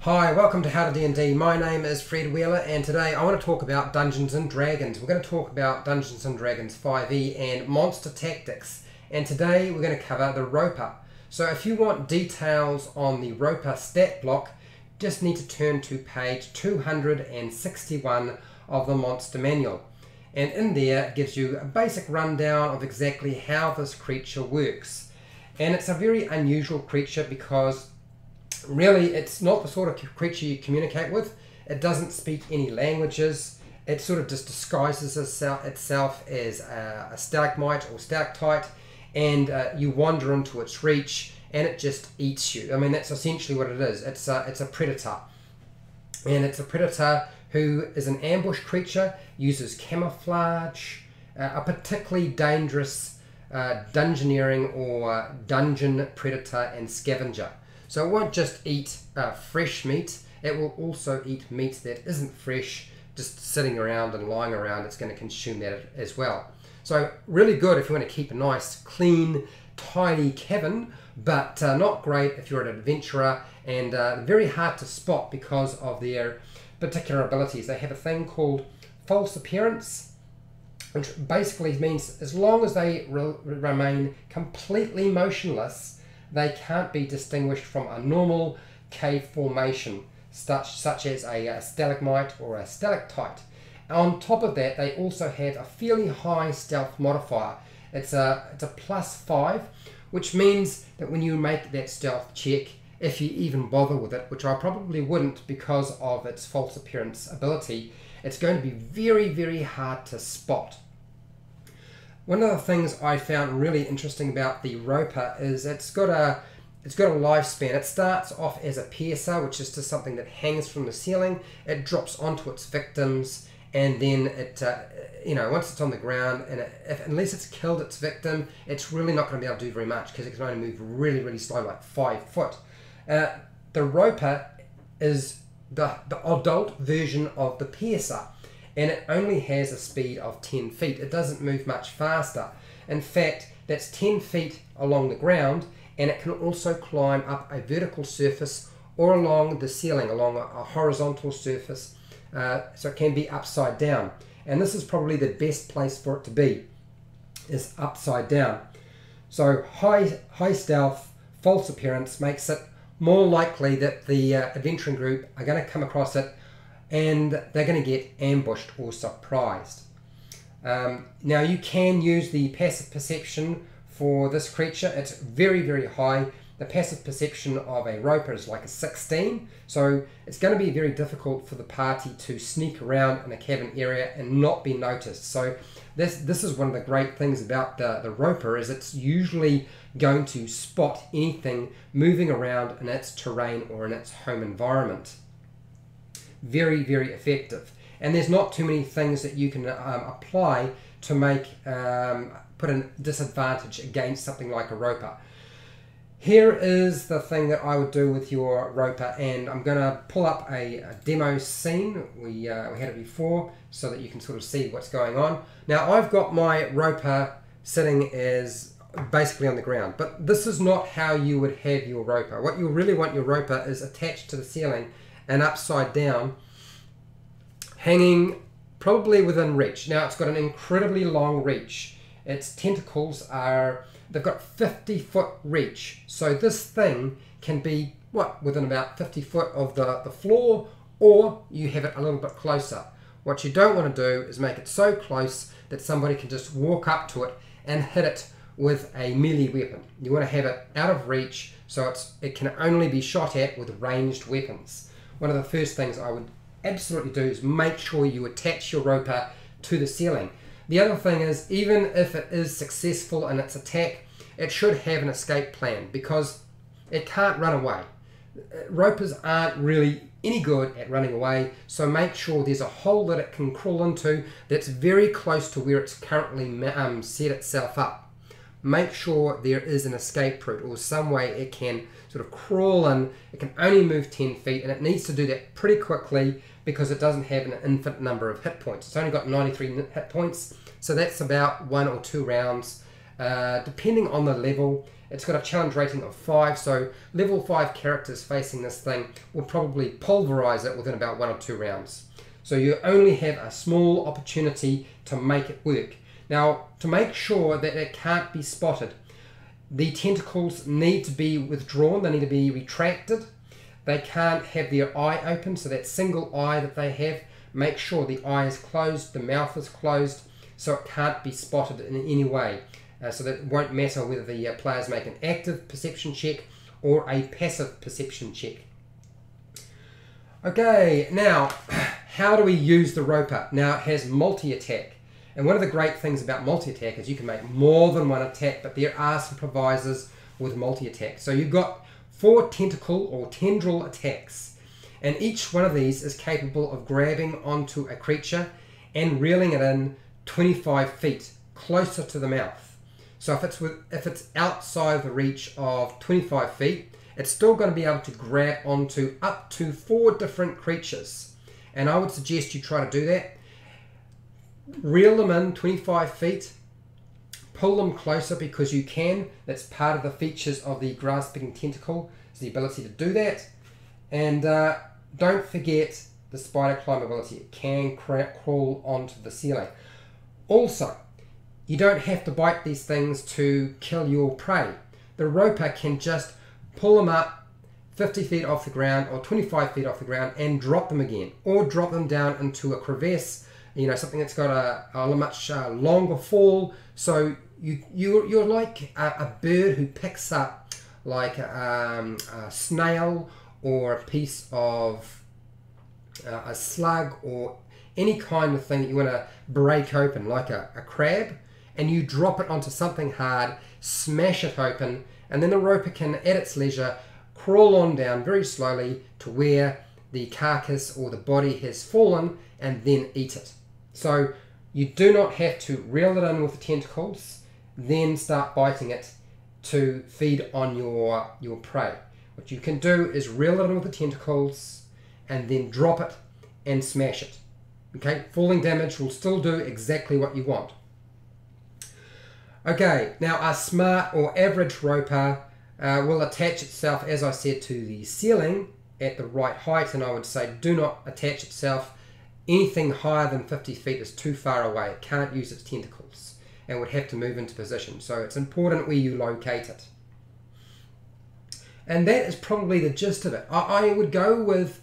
Hi, welcome to HowtoDandD. My name is Fred Wheeler and today I want to talk about Dungeons & Dragons. We're going to talk about Dungeons & Dragons 5e and monster tactics. And today we're going to cover the Roper. So if you want details on the Roper stat block, just need to turn to page 261 of the Monster Manual. And in there it gives you a basic rundown of exactly how this creature works. And it's a very unusual creature because really, it's not the sort of creature you communicate with. It doesn't speak any languages. It sort of just disguises itself as a stalagmite or stalactite, and you wander into its reach, and it just eats you. I mean, that's essentially what it is. It's a predator, and it's a predator who is an ambush creature, uses camouflage, a particularly dangerous dungeoneering or dungeon predator and scavenger. So it won't just eat fresh meat, it will also eat meat that isn't fresh, just sitting around and lying around. It's going to consume that as well. So really good if you want to keep a nice, clean, tidy cabin, but not great if you're an adventurer, and very hard to spot because of their particular abilities. They have a thing called false appearance, which basically means as long as they remain completely motionless, they can't be distinguished from a normal cave formation, such as a stalagmite or a stalactite. On top of that, they also have a fairly high stealth modifier. It's a +5, which means that when you make that stealth check, if you even bother with it, which I probably wouldn't because of its false appearance ability, it's going to be very, very hard to spot. One of the things I found really interesting about the Roper is it's got a lifespan. It starts off as a piercer, which is just something that hangs from the ceiling. It drops onto its victims, and then it, once it's on the ground, and unless it's killed its victim, it's really not going to be able to do very much because it can only move really, really slow, like 5 foot. The Roper is the adult version of the piercer, and it only has a speed of 10 feet. It doesn't move much faster. In fact, that's 10 feet along the ground, and it can also climb up a vertical surface or along the ceiling, along a horizontal surface, so it can be upside down. And this is probably the best place for it to be, is upside down. So high stealth, false appearance makes it more likely that the adventuring group are going to come across it and they're going to get ambushed or surprised. Now you can use the passive perception for this creature. It's very, very high. The passive perception of a Roper is like a 16, so it's going to be very difficult for the party to sneak around in a cabin area and not be noticed. So this is one of the great things about the Roper, is it's usually going to spot anything moving around in its terrain or in its home environment. Very, very effective, and there's not too many things that you can apply to make put a disadvantage against something like a Roper. Here is the thing that I would do with your Roper, and I'm going to pull up a demo scene. We had it before so that you can sort of see what's going on. Now I've got my Roper sitting as basically on the ground, but this is not how you would have your Roper. What you really want your Roper is attached to the ceiling and upside down, hanging probably within reach. Now it's got an incredibly long reach. Its tentacles they've got 50-foot reach. So this thing can be, within about 50 foot of the floor, or you have it a little bit closer. What you don't want to do is make it so close that somebody can just walk up to it and hit it with a melee weapon. You want to have it out of reach so it can only be shot at with ranged weapons. One of the first things I would absolutely do is make sure you attach your Roper to the ceiling. The other thing is, even if it is successful in its attack, it should have an escape plan because it can't run away. Ropers aren't really any good at running away, so make sure there's a hole that it can crawl into that's very close to where it's currently set itself up. Make sure there is an escape route or some way it can sort of crawl in. It can only move 10 feet, and it needs to do that pretty quickly because it doesn't have an infinite number of hit points. It's only got 93 hit points, so that's about 1 or 2 rounds Depending on the level, it's got a challenge rating of 5, so level 5 characters facing this thing will probably pulverize it within about 1 or 2 rounds. So you only have a small opportunity to make it work. Now, to make sure that it can't be spotted, the tentacles need to be withdrawn, they need to be retracted. They can't have their eye open, so that single eye that they have, make sure the eye is closed, the mouth is closed, so it can't be spotted in any way. So that it won't matter whether the players make an active perception check or a passive perception check. Okay, now, how do we use the roper? Now, it has multi-attack. And one of the great things about multi-attack is you can make more than one attack, but there are some provisos with multi-attack. So you've got 4 tentacle or tendril attacks, and each one of these is capable of grabbing onto a creature and reeling it in 25 feet closer to the mouth. So if it's outside the reach of 25 feet, it's still going to be able to grab onto up to 4 different creatures. And I would suggest you try to do that. Reel them in 25 feet, pull them closer because you can. That's part of the features of the grasping tentacle, is the ability to do that. And don't forget the spider climb ability. It can crawl onto the ceiling. Also, you don't have to bite these things to kill your prey. The roper can just pull them up 50 feet off the ground or 25 feet off the ground and drop them again, or drop them down into a crevasse, you know, something that's got a much longer fall. So you're like a bird who picks up like a snail or a piece of a slug or any kind of thing that you want to break open, like a crab, and you drop it onto something hard, smash it open, and then the roper can, at its leisure, crawl on down very slowly to where the carcass or the body has fallen and then eat it. So you do not have to reel it in with the tentacles, then start biting it to feed on your prey. What you can do is reel it in with the tentacles and then drop it and smash it. Okay, falling damage will still do exactly what you want. Okay, now a smart or average roper will attach itself, as I said, to the ceiling at the right height, and I would say do not attach itself. Anything higher than 50 feet is too far away. It can't use its tentacles and would have to move into position. So it's important where you locate it. And that is probably the gist of it. I would go with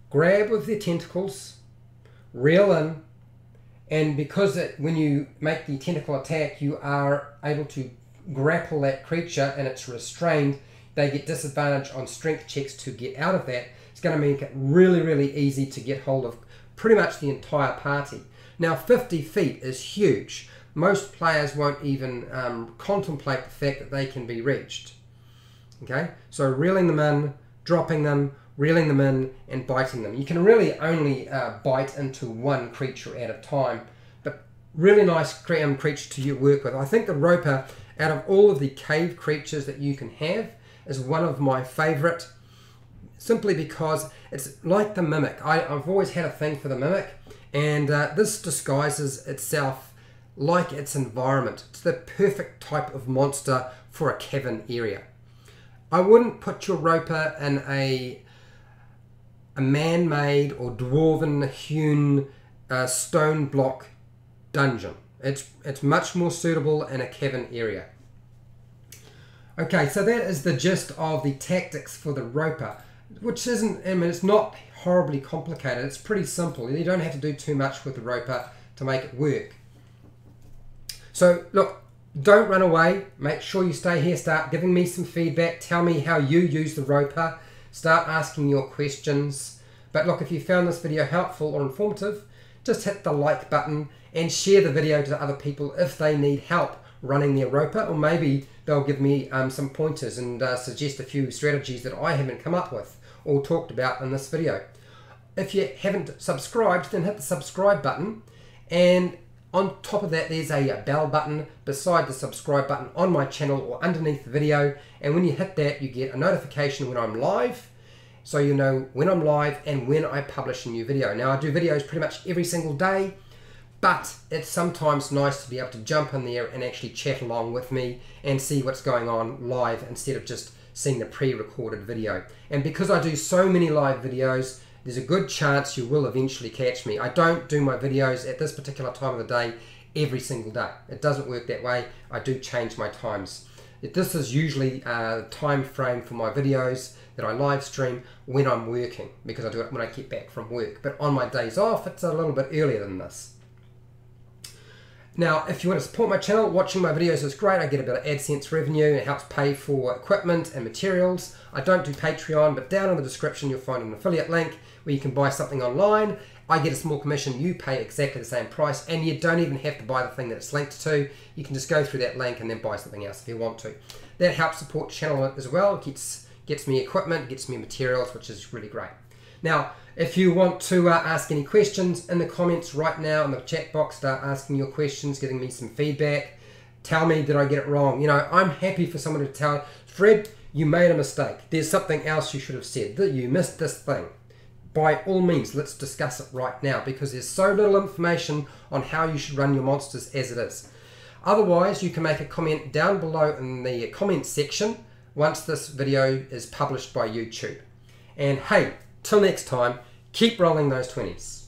grab with the tentacles, reel in, and because when you make the tentacle attack, you are able to grapple that creature and it's restrained, they get disadvantage on strength checks to get out of that. It's going to make it really, really easy to get hold of pretty much the entire party. Now 50 feet is huge. Most players won't even contemplate the fact that they can be reached. Okay, so reeling them in, dropping them, reeling them in, and biting them. You can really only bite into one creature at a time, but really nice creature to work with. I think the roper, out of all of the cave creatures that you can have, is one of my favorite, simply because it's like the mimic. I've always had a thing for the mimic, and this disguises itself like its environment. It's the perfect type of monster for a cavern area. I wouldn't put your roper in a man-made or dwarven hewn stone block dungeon. It's much more suitable in a cavern area. Okay, so that is the gist of the tactics for the roper, which isn't, I mean, it's not horribly complicated. It's pretty simple. You don't have to do too much with the roper to make it work. So look, don't run away. Make sure you stay here. Start giving me some feedback. Tell me how you use the roper. Start asking your questions. But look, if you found this video helpful or informative, just hit the like button and share the video to other people if they need help running their roper, or maybe they'll give me some pointers and suggest a few strategies that I haven't come up with or talked about in this video. If you haven't subscribed, then hit the subscribe button, and on top of that there's a bell button beside the subscribe button on my channel or underneath the video, and when you hit that you get a notification when I'm live, so you know when I'm live and when I publish a new video. Now I do videos pretty much every single day, but it's sometimes nice to be able to jump in there and actually chat along with me and see what's going on live instead of just seeing the pre-recorded video. And because I do so many live videos, there's a good chance you will eventually catch me. I don't do my videos at this particular time of the day every single day. It doesn't work that way. I do change my times. This is usually a time frame for my videos that I live stream when I'm working, because I do it when I get back from work. But on my days off, it's a little bit earlier than this. Now, if you want to support my channel, watching my videos is great. I get a bit of AdSense revenue. It helps pay for equipment and materials. I don't do Patreon, but down in the description you'll find an affiliate link where you can buy something online. I get a small commission, you pay exactly the same price, and you don't even have to buy the thing that it's linked to. You can just go through that link and then buy something else if you want to. That helps support the channel as well. It gets me equipment, gets me materials, which is really great. Now, if you want to ask any questions in the comments right now in the chat box, start asking your questions, giving me some feedback. Tell me, did I get it wrong? You know, I'm happy for someone to tell, Fred, you made a mistake. There's something else you should have said. You missed this thing. By all means, let's discuss it right now, because there's so little information on how you should run your monsters as it is. Otherwise, you can make a comment down below in the comments section once this video is published by YouTube. And hey, till next time, keep rolling those 20s.